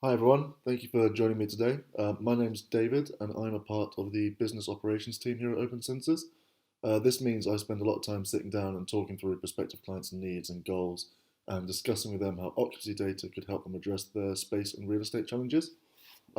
Hi everyone, thank you for joining me today. My name's David and I'm a part of the business operations team here at OpenSensors. This means I spend a lot of time sitting down and talking through prospective clients' needs and goals and discussing with them how occupancy data could help them address their space and real estate challenges.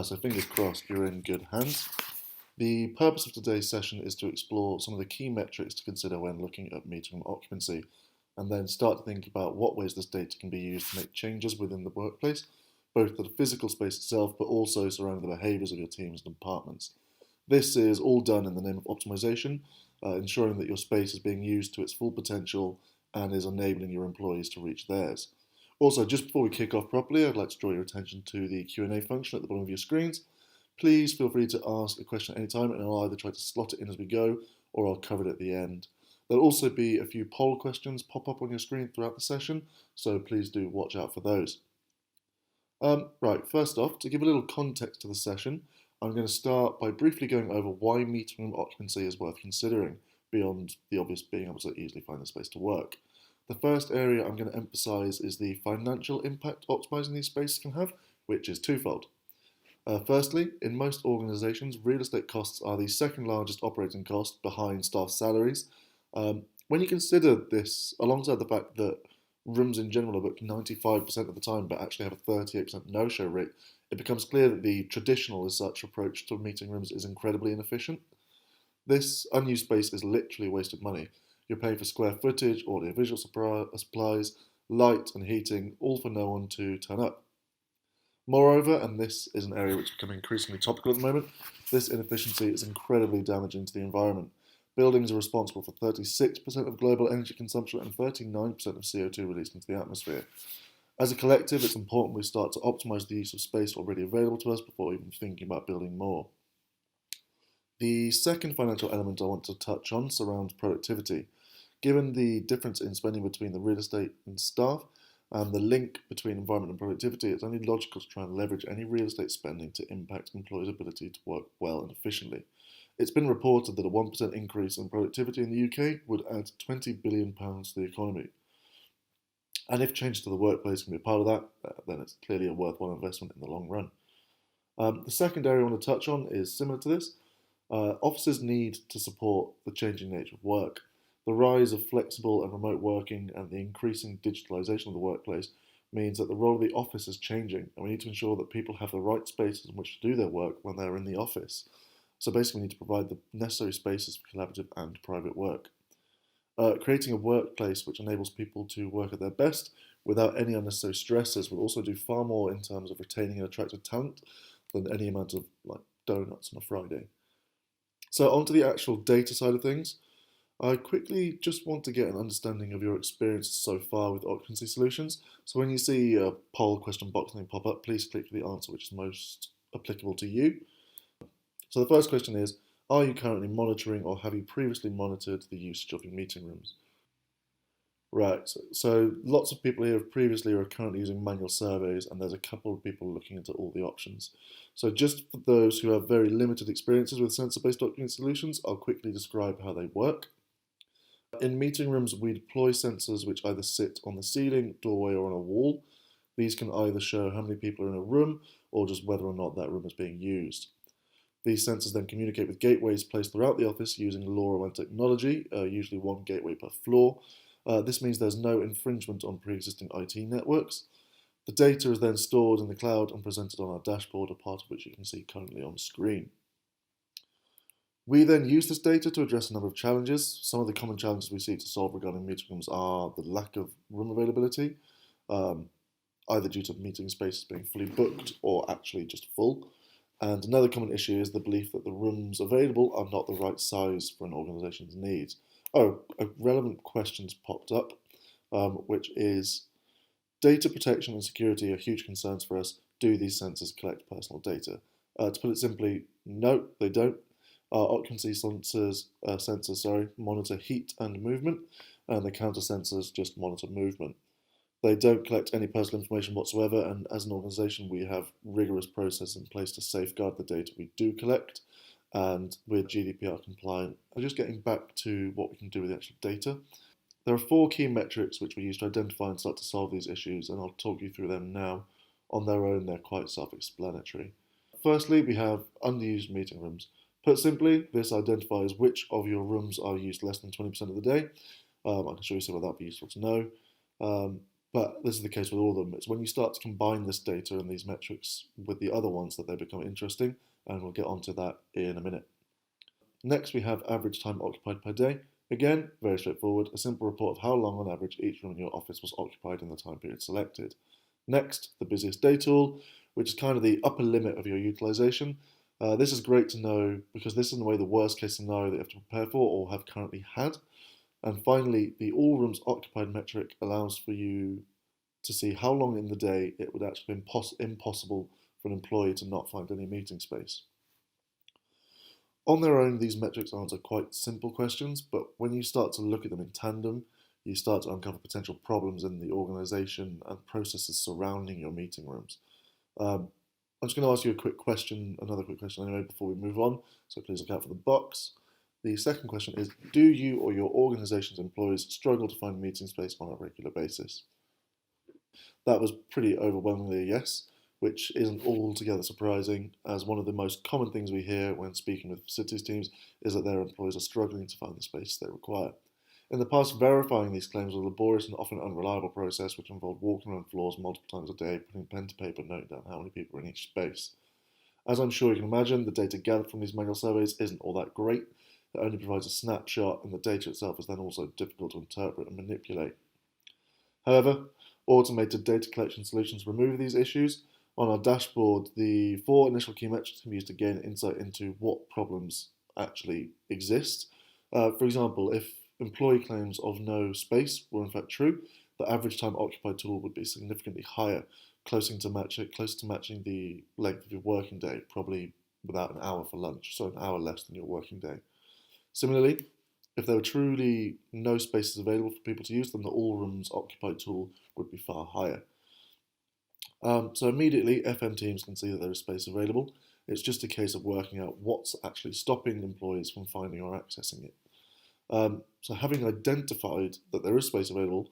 So fingers crossed you're in good hands. The purpose of today's session is to explore some of the key metrics to consider when looking at meeting room occupancy and then start to think about what ways this data can be used to make changes within the workplace, both for the physical space itself but also surrounding the behaviours of your teams and departments. This is all done in the name of optimization, ensuring that your space is being used to its full potential and is enabling your employees to reach theirs. Also, just before we kick off properly, I'd like to draw your attention to the Q&A function at the bottom of your screens. Please feel free to ask a question at any time and I'll either try to slot it in as we go or I'll cover it at the end. There'll also be a few poll questions pop up on your screen throughout the session, so please do watch out for those. Right, first off, to give a little context to the session, I'm going to start by briefly going over why meeting room occupancy is worth considering, beyond the obvious being able to easily find a space to work. The first area I'm going to emphasise is the financial impact optimising these spaces can have, which is twofold. Firstly, in most organisations, real estate costs are the second largest operating cost behind staff salaries. When you consider this, alongside the fact that rooms in general are booked 95% of the time but actually have a 38% no-show rate, it becomes clear that the traditional as such approach to meeting rooms is incredibly inefficient. This unused space is literally wasted money. You're paying for square footage, audiovisual supplies, light and heating, all for no one to turn up. Moreover, and this is an area which is becoming increasingly topical at the moment, this inefficiency is incredibly damaging to the environment. Buildings are responsible for 36% of global energy consumption and 39% of CO2 released into the atmosphere. As a collective, it's important we start to optimise the use of space already available to us before even thinking about building more. The second financial element I want to touch on surrounds productivity. Given the difference in spending between the real estate and staff, and the link between environment and productivity, it's only logical to try and leverage any real estate spending to impact employees' ability to work well and efficiently. It's been reported that a 1% increase in productivity in the UK would add £20 billion to the economy. And if changes to the workplace can be a part of that, then it's clearly a worthwhile investment in the long run. The second area I want to touch on is similar to this. Offices need to support the changing nature of work. The rise of flexible and remote working and the increasing digitalisation of the workplace means that the role of the office is changing, and we need to ensure that people have the right spaces in which to do their work when they're in the office. So basically, we need to provide the necessary spaces for collaborative and private work. Creating a workplace which enables people to work at their best without any unnecessary stresses will also do far more in terms of retaining and attracting talent than any amount of donuts on a Friday. So onto the actual data side of things. I quickly just want to get an understanding of your experience so far with occupancy solutions. So when you see a poll question box thing pop up, please click the answer which is most applicable to you. So the first question is, are you currently monitoring or have you previously monitored the usage of your meeting rooms? Right, so lots of people here have previously or are currently using manual surveys, and there's a couple of people looking into all the options. So just for those who have very limited experiences with sensor-based occupancy solutions, I'll quickly describe how they work. In meeting rooms, we deploy sensors which either sit on the ceiling, doorway, or on a wall. These can either show how many people are in a room or just whether or not that room is being used. These sensors then communicate with gateways placed throughout the office using LoRaWAN technology, usually one gateway per floor. This means there's no infringement on pre-existing IT networks. The data is then stored in the cloud and presented on our dashboard, a part of which you can see currently on screen. We then use this data to address a number of challenges. Some of the common challenges we see to solve regarding meeting rooms are the lack of room availability, either due to meeting spaces being fully booked or actually just full. And another common issue is the belief that the rooms available are not the right size for an organisation's needs. Oh, a relevant question's popped up, which is data protection and security are huge concerns for us. Do these sensors collect personal data? To put it simply, no, they don't. Occupancy sensors monitor heat and movement, and the counter sensors just monitor movement. They don't collect any personal information whatsoever, and as an organisation, we have rigorous processes in place to safeguard the data we do collect, and we're GDPR compliant. And just getting back to what we can do with the actual data, there are four key metrics which we use to identify and start to solve these issues, and I'll talk you through them now. On their own, they're quite self-explanatory. Firstly, we have underused meeting rooms. Put simply, this identifies which of your rooms are used less than 20% of the day. I can show you some of that would be useful to know. But this is the case with all of them. It's when you start to combine this data and these metrics with the other ones that they become interesting, and we'll get onto that in a minute. Next, we have average time occupied per day. Again, very straightforward, a simple report of how long on average each room in your office was occupied in the time period selected. Next, the busiest day tool, which is kind of the upper limit of your utilization. This is great to know because this is in a way the worst case scenario that you have to prepare for or have currently had. And finally, the all rooms occupied metric allows for you to see how long in the day it would actually be impossible for an employee to not find any meeting space. On their own, these metrics answer quite simple questions, but when you start to look at them in tandem, you start to uncover potential problems in the organization and processes surrounding your meeting rooms. I'm just going to ask you another quick question anyway before we move on, so please look out for the box. The second question is, do you or your organization's employees struggle to find meeting space on a regular basis? That was pretty overwhelmingly a yes, which isn't altogether surprising, as one of the most common things we hear when speaking with facilities teams is that their employees are struggling to find the space they require. In the past, verifying these claims was a laborious and often unreliable process which involved walking around floors multiple times a day, putting pen to paper, noting down how many people were in each space. As I'm sure you can imagine, the data gathered from these manual surveys isn't all that great. It only provides a snapshot, and the data itself is then also difficult to interpret and manipulate. However, automated data collection solutions remove these issues. On our dashboard, the 4 initial key metrics can be used to gain insight into what problems actually exist. For example, if employee claims of no space were in fact true, the average time occupied tool would be significantly higher, closer to matching the length of your working day, probably without an hour for lunch, so an hour less than your working day. Similarly, if there were truly no spaces available for people to use, then the all rooms occupied tool would be far higher. So immediately, FM teams can see that there is space available. It's just a case of working out what's actually stopping employees from finding or accessing it. So having identified that there is space available,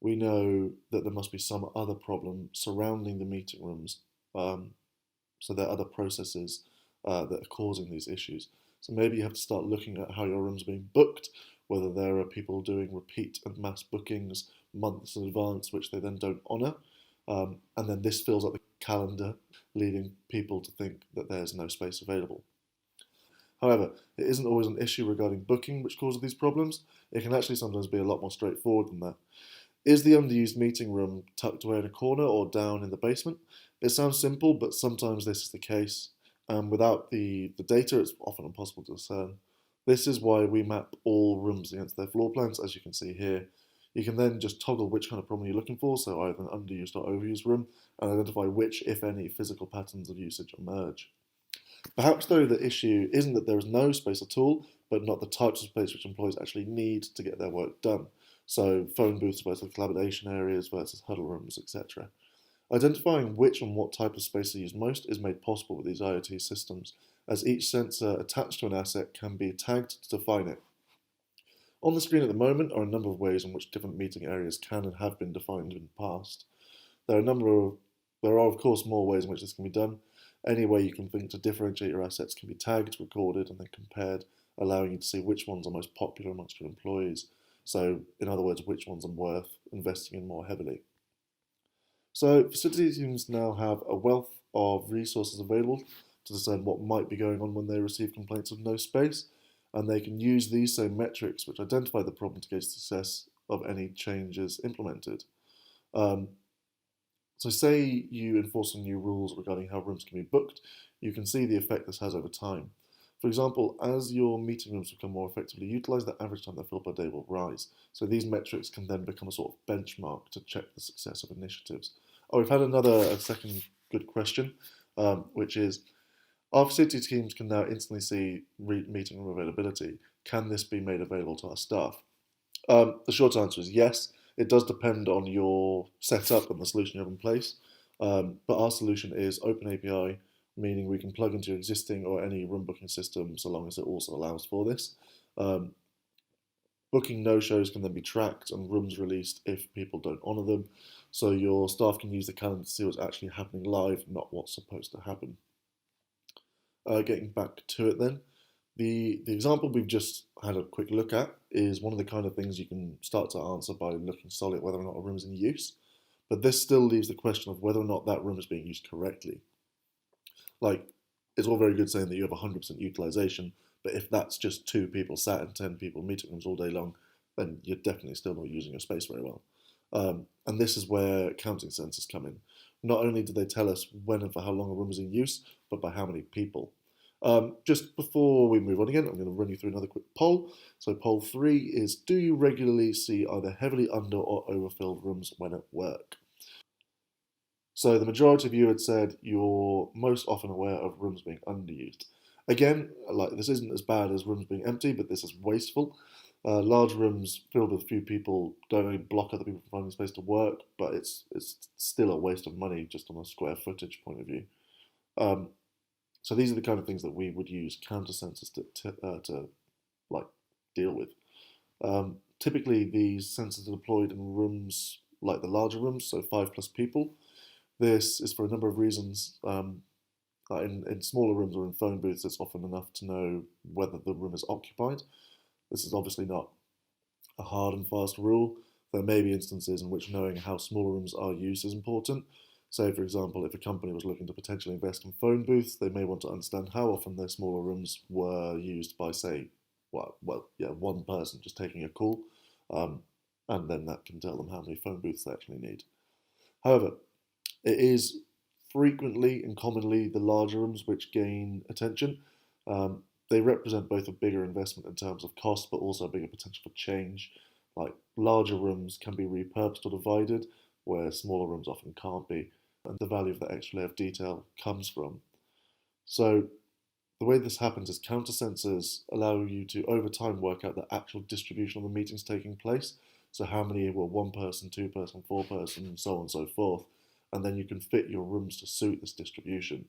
we know that there must be some other problem surrounding the meeting rooms. So there are other processes that are causing these issues. So maybe you have to start looking at how your rooms are being booked, whether there are people doing repeat and mass bookings months in advance, which they then don't honour. And then this fills up the calendar, leading people to think that there's no space available. However, it isn't always an issue regarding booking which causes these problems. It can actually sometimes be a lot more straightforward than that. Is the underused meeting room tucked away in a corner or down in the basement? It sounds simple, but sometimes this is the case. Without the data, it's often impossible to discern. This is why we map all rooms against their floor plans, as you can see here. You can then just toggle which kind of problem you're looking for, so either an underused or overused room, and identify which, if any, physical patterns of usage emerge. Perhaps, though, the issue isn't that there is no space at all, but not the types of space which employees actually need to get their work done. So phone booths versus collaboration areas versus huddle rooms, etc. Identifying which and what type of space they use most is made possible with these IoT systems, as each sensor attached to an asset can be tagged to define it. On the screen at the moment are a number of ways in which different meeting areas can and have been defined in the past. There are of course more ways in which this can be done. Any way you can think to differentiate your assets can be tagged, recorded, and then compared, allowing you to see which ones are most popular amongst your employees. So, in other words, which ones are worth investing in more heavily. So, facility teams now have a wealth of resources available to discern what might be going on when they receive complaints of no space, and they can use these same metrics which identify the problem to gauge success of any changes implemented. So say you enforce some new rules regarding how rooms can be booked, you can see the effect this has over time. For example, as your meeting rooms become more effectively utilised, the average time they're filled per day will rise. So these metrics can then become a sort of benchmark to check the success of initiatives. Oh, we've had a second good question, which is, our facility teams can now instantly see meeting room availability. Can this be made available to our staff? The short answer is yes. It does depend on your setup and the solution you have in place. But our solution is open API, meaning we can plug into your existing or any room booking system so long as it also allows for this. Booking no-shows can then be tracked and rooms released if people don't honour them. So your staff can use the calendar to see what's actually happening live, not what's supposed to happen. Getting back to it then, the example we've just had a quick look at is one of the kind of things you can start to answer by looking solely at whether or not a room is in use. But this still leaves the question of whether or not that room is being used correctly. Like, it's all very good saying that you have 100% utilization, but if that's just 2 people sat in 10 people meeting rooms all day long, then you're definitely still not using your space very well. And this is where counting sensors come in. Not only do they tell us when and for how long a room is in use, but by how many people. Just before we move on again, I'm going to run you through another quick poll. So poll 3 is, do you regularly see either heavily under or overfilled rooms when at work? So the majority of you had said you're most often aware of rooms being underused. Again, like this isn't as bad as rooms being empty, but this is wasteful. Large rooms filled with a few people don't only block other people from finding space to work, but it's still a waste of money just on a square footage point of view. Um, so these are the kind of things that we would use counter sensors to like deal with. Typically, these sensors are deployed in rooms like the larger rooms, so 5+ people. This is for a number of reasons. In smaller rooms or in phone booths, it's often enough to know whether the room is occupied. This is obviously not a hard and fast rule. There may be instances in which knowing how smaller rooms are used is important. Say, for example, if a company was looking to potentially invest in phone booths, they may want to understand how often their smaller rooms were used by, say, one person just taking a call, um, and then that can tell them how many phone booths they actually need. However, it is frequently and commonly the larger rooms which gain attention. They represent both a bigger investment in terms of cost, but also a bigger potential for change. Like larger rooms can be repurposed or divided, where smaller rooms often can't be, and the value of that extra layer of detail comes from. So the way this happens is counter sensors allow you to over time work out the actual distribution of the meetings taking place. So how many were 1 person, 2 person, 4 person, and so on and so forth. And then you can fit your rooms to suit this distribution.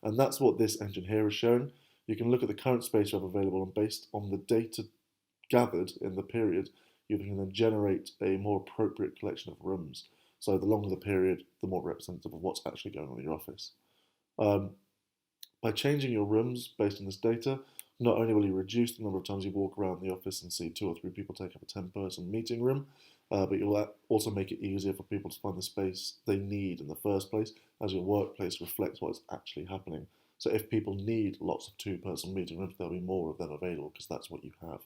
And that's what this engine here is showing. You can look at the current space you have available, and based on the data gathered in the period, you can then generate a more appropriate collection of rooms. So the longer the period, the more representative of what's actually going on in your office. Um, by changing your rooms based on this data, not only will you reduce the number of times you walk around the office and see 2 or 3 people take up a 10 person meeting room, but you'll also make it easier for people to find the space they need in the first place, as your workplace reflects what's actually happening. So if people need lots of 2 person meeting rooms, there'll be more of them available because that's what you have.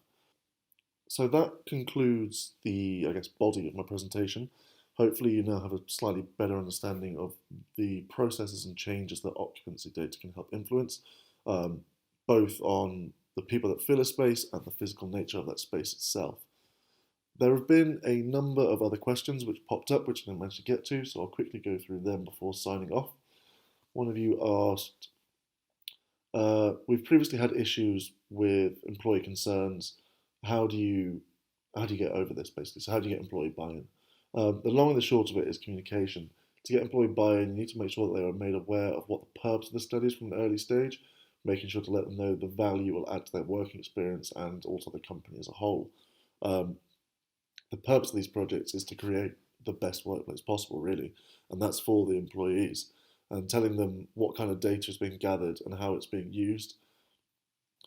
So that concludes the, I guess, body of my presentation. Hopefully you now have a slightly better understanding of the processes and changes that occupancy data can help influence, um, both on the people that fill a space and the physical nature of that space itself. There have been a number of other questions which popped up, which I didn't manage to get to, so I'll quickly go through them before signing off. One of you asked, we've previously had issues with employee concerns. How do you get over this, basically? So how do you get employee buy-in? The long and the short of it is communication. To get employee buy-in, you need to make sure that they are made aware of what the purpose of the study is from an early stage, making sure to let them know the value it will add to their working experience and also the company as a whole. Um, the purpose of these projects is to create the best workplace possible, really, and that's for the employees. And telling them what kind of data is being gathered and how it's being used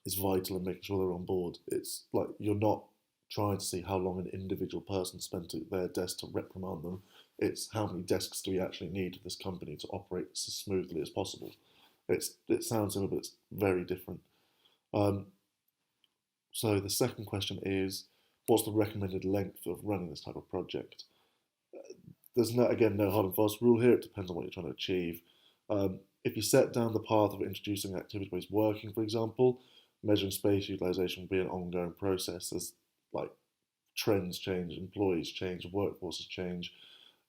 is vital in making sure they're on board. It's like you're not trying to see how long an individual person spent at their desk to reprimand them. It's how many desks do we actually need for this company to operate as smoothly as possible. It sounds similar, but it's very different. Um, so the second question is, what's the recommended length of running this type of project? There's no hard and fast rule here. It depends on what you're trying to achieve. If you set down the path of introducing activity-based working, for example, measuring space utilization will be an ongoing process as like trends change, employees change, workforces change.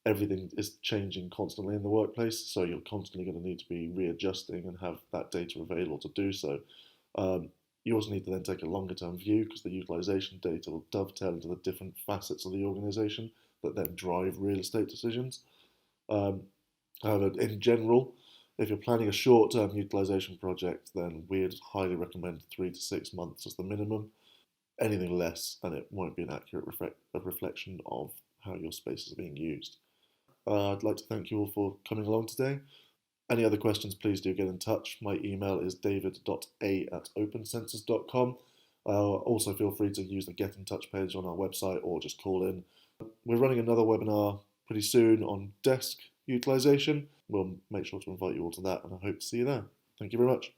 Everything is changing constantly in the workplace, so you're constantly going to need to be readjusting and have that data available to do so. Um, you also need to then take a longer term view because the utilization data will dovetail into the different facets of the organization that then drive real estate decisions. Um, However, in general, if you're planning a short-term utilization project, then we'd highly recommend 3 to 6 months as the minimum. Anything less, and it won't be an accurate reflection of how your spaces are being used. I'd like to thank you all for coming along today. Any other questions, please do get in touch. My email is david.a@opensensors.com. Also, feel free to use the Get in Touch page on our website or just call in. We're running another webinar pretty soon on desk utilisation. We'll make sure to invite you all to that, and I hope to see you there. Thank you very much.